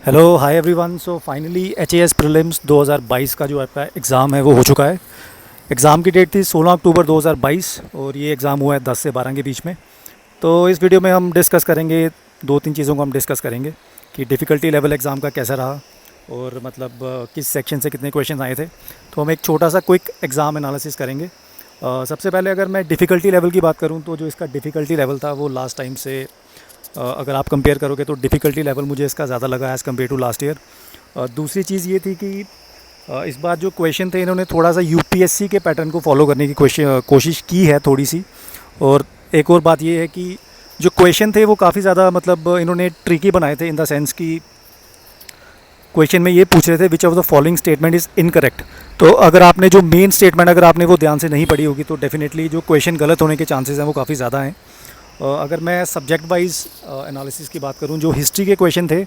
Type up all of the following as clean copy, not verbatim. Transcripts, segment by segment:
Hello hi everyone. So finally HAS prelims 2022 का जो आपका एग्ज़ाम है वो हो चुका है। एग्ज़ाम की डेट थी 16 अक्टूबर 2022 और ये एग्ज़ाम हुआ है 10 से 12 के बीच में। तो इस वीडियो में हम डिस्कस करेंगे, दो तीन चीज़ों को हम डिस्कस करेंगे कि डिफ़िकल्टी लेवल एग्ज़ाम का कैसा रहा और मतलब किस सेक्शन से कितने क्वेश्चन आए थे। तो हम एक छोटा सा क्विक एग्ज़ाम एनालिसिस करेंगे। सबसे पहले अगर मैं डिफ़िकल्टी लेवल की बात करूँ तो जो इसका डिफ़िकल्टी लेवल था वो लास्ट टाइम से अगर आप कंपेयर करोगे तो डिफ़िकल्टी लेवल मुझे इसका ज़्यादा लगा as compare to last year. दूसरी चीज़ ये थी कि इस बार जो क्वेश्चन थे इन्होंने थोड़ा सा यूपीएससी के पैटर्न को फॉलो करने की कोशिश की है थोड़ी सी। और एक और बात ये है कि जो क्वेश्चन थे वो काफ़ी ज़्यादा मतलब इन्होंने ट्रिकी बनाए थे इन द सेंस कि क्वेश्चन में ये पूछ रहे थे which of the following statement is incorrect. तो अगर आपने जो मेन स्टेटमेंट अगर आपने वो ध्यान से नहीं पढ़ी होगी तो डेफिनेटली जो क्वेश्चन गलत होने के चांसेस हैं वो काफ़ी ज़्यादा हैं। अगर मैं सब्जेक्ट वाइज एनालिसिस की बात करूं, जो हिस्ट्री के क्वेश्चन थे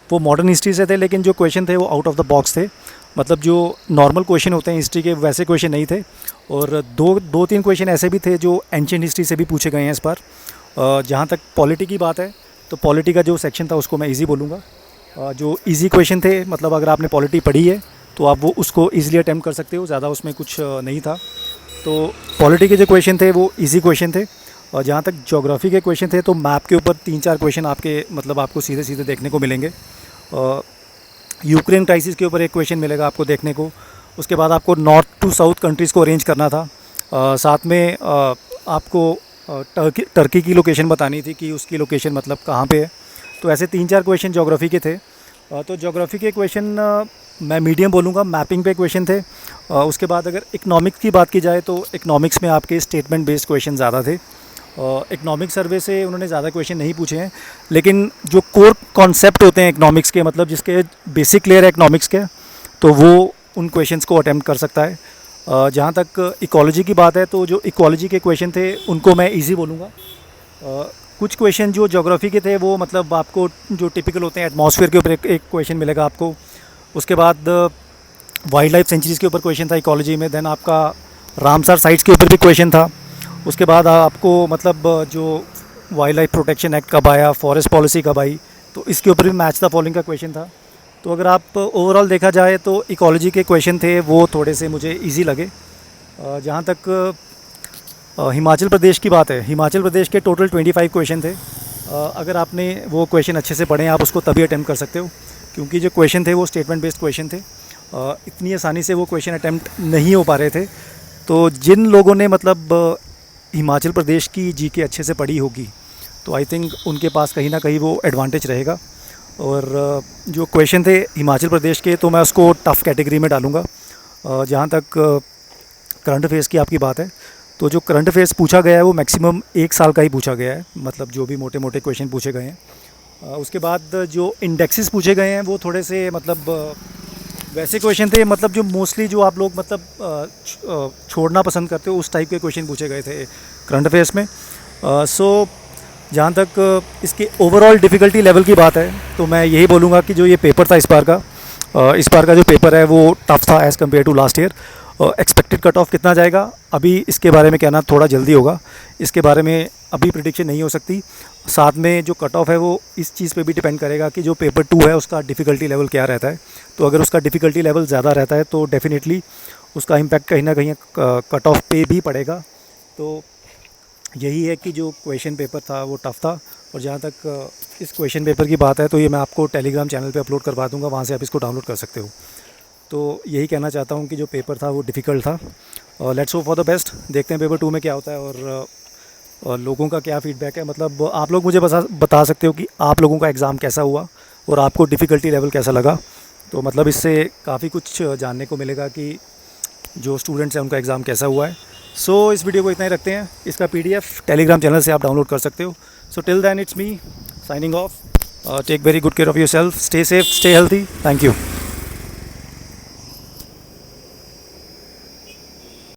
वो मॉडर्न हिस्ट्री से थे, लेकिन जो क्वेश्चन थे वो आउट ऑफ द बॉक्स थे। मतलब जो नॉर्मल क्वेश्चन होते हैं हिस्ट्री के वैसे क्वेश्चन नहीं थे। और दो तीन क्वेश्चन ऐसे भी थे जो एंशिएंट हिस्ट्री से भी पूछे गए हैं इस बार। जहाँ तक पॉलिटी की बात है तो पॉलिटी का जो सेक्शन था उसको मैं ईजी बोलूँगा। जो ईजी क्वेश्चन थे, मतलब अगर आपने पॉलिटी पढ़ी है तो आप वो उसको ईजिली अटैम्प्ट कर सकते हो, ज़्यादा उसमें कुछ नहीं था। तो पॉलिटी के जो क्वेश्चन थे वो ईजी क्वेश्चन थे। और जहाँ तक ज्योग्राफी के क्वेश्चन थे तो मैप के ऊपर 3-4 क्वेश्चन आपके मतलब आपको सीधे सीधे देखने को मिलेंगे। यूक्रेन क्राइसिस के ऊपर एक क्वेश्चन मिलेगा आपको देखने को। उसके बाद आपको नॉर्थ टू साउथ कंट्रीज़ को अरेंज करना था। साथ में आपको टर्की की लोकेशन बतानी थी कि उसकी लोकेशन मतलब कहाँ पे है। तो ऐसे 3-4 क्वेश्चन ज्योग्राफी के थे। तो ज्योग्राफी के क्वेश्चन मैं मीडियम बोलूँगा। मैपिंग पे क्वेश्चन थे। उसके बाद अगर इकनॉमिक्स की बात की जाए तो इकनॉमिक्स में आपके स्टेटमेंट बेस्ड क्वेश्चन ज़्यादा थे। इकनॉमिक सर्वे से उन्होंने ज़्यादा क्वेश्चन नहीं पूछे हैं, लेकिन जो कोर कॉन्सेप्ट होते हैं इकनॉमिक्स के, मतलब जिसके बेसिक क्लियर है इकनॉमिक्स के, तो वो उन क्वेश्चंस को अटेम्प्ट कर सकता है। जहाँ तक इकोलॉजी की बात है तो जो इकोलॉजी के क्वेश्चन थे उनको मैं इजी बोलूँगा। कुछ क्वेश्चन जो ज्योग्राफी के थे वो मतलब आपको जो टिपिकल होते हैं एटमॉस्फेयर के ऊपर एक क्वेश्चन मिलेगा आपको। उसके बाद वाइल्ड लाइफ सेंचुरीज़ के ऊपर क्वेश्चन था इकोलॉजी में। देन आपका रामसर साइट्स के ऊपर भी क्वेश्चन था। उसके बाद आपको मतलब जो वाइल्ड लाइफ प्रोटेक्शन एक्ट कब आया, फॉरेस्ट पॉलिसी कब आई, तो इसके ऊपर भी मैच द फॉलोइंग का क्वेश्चन था। तो अगर आप ओवरऑल देखा जाए तो इकोलॉजी के क्वेश्चन थे वो थोड़े से मुझे इजी लगे। जहाँ तक हिमाचल प्रदेश की बात है, हिमाचल प्रदेश के टोटल 25 क्वेश्चन थे। अगर आपने वो क्वेश्चन अच्छे से पढ़े आप उसको तभी अटैम्प्ट कर सकते हो, क्योंकि जो क्वेश्चन थे वो स्टेटमेंट बेस्ड क्वेश्चन थे। इतनी आसानी से वो क्वेश्चन अटैम्प्ट नहीं हो पा रहे थे। तो जिन लोगों ने मतलब हिमाचल प्रदेश की जीके अच्छे से पढ़ी होगी तो आई थिंक उनके पास कहीं ना कहीं वो एडवांटेज रहेगा। और जो क्वेश्चन थे हिमाचल प्रदेश के तो मैं उसको टफ़ कैटेगरी में डालूँगा। जहाँ तक करंट अफेयर्स की आपकी बात है तो जो करंट अफेयर्स पूछा गया है वो मैक्सिमम 1 साल का ही पूछा गया है, मतलब जो भी मोटे मोटे क्वेश्चन पूछे गए हैं। उसके बाद जो इंडेक्सेस पूछे गए हैं वो थोड़े से मतलब वैसे क्वेश्चन थे, मतलब जो मोस्टली जो आप लोग मतलब छोड़ना पसंद करते हो उस टाइप के क्वेश्चन पूछे गए थे करंट अफेयर्स में। सो जहाँ तक इसके ओवरऑल डिफ़िकल्टी लेवल की बात है तो मैं यही बोलूँगा कि जो ये पेपर था इस बार का जो पेपर है वो टफ़ था as compare to last year. Expected cut off कितना जाएगा अभी इसके बारे में कहना थोड़ा जल्दी होगा, इसके बारे में अभी प्रिडिक्शन नहीं हो सकती। साथ में जो कट ऑफ है वो इस चीज़ पे भी डिपेंड करेगा कि जो पेपर 2 है उसका डिफ़िकल्टी लेवल क्या रहता है। तो अगर उसका डिफ़िकल्टी लेवल ज़्यादा रहता है तो डेफ़िनेटली उसका इम्पैक्ट कहीं ना कहीं कट ऑफ पे भी पड़ेगा। तो यही है कि जो क्वेश्चन पेपर था वो टफ़ था। और जहाँ तक इस क्वेश्चन पेपर की बात है तो ये मैं आपको टेलीग्राम चैनल पे अपलोड करवा दूँगा, वहाँ से आप इसको डाउनलोड कर सकते हो। तो यही कहना चाहता हूँ कि जो पेपर था वो डिफ़िकल्ट था। Let's hope for the best. देखते हैं पेपर 2 में क्या होता है और लोगों का क्या फ़ीडबैक है। मतलब आप लोग मुझे बता सकते हो कि आप लोगों का एग्ज़ाम कैसा हुआ और आपको डिफ़िकल्टी लेवल कैसा लगा। तो मतलब इससे काफ़ी कुछ जानने को मिलेगा कि जो स्टूडेंट्स हैं उनका एग्ज़ाम कैसा हुआ है। सो इस वीडियो को इतना ही रखते हैं। इसका PDF टेलीग्राम चैनल से आप डाउनलोड कर सकते हो। So till then it's me signing off. Take very good care of yourself, stay safe, stay healthy. Thank you.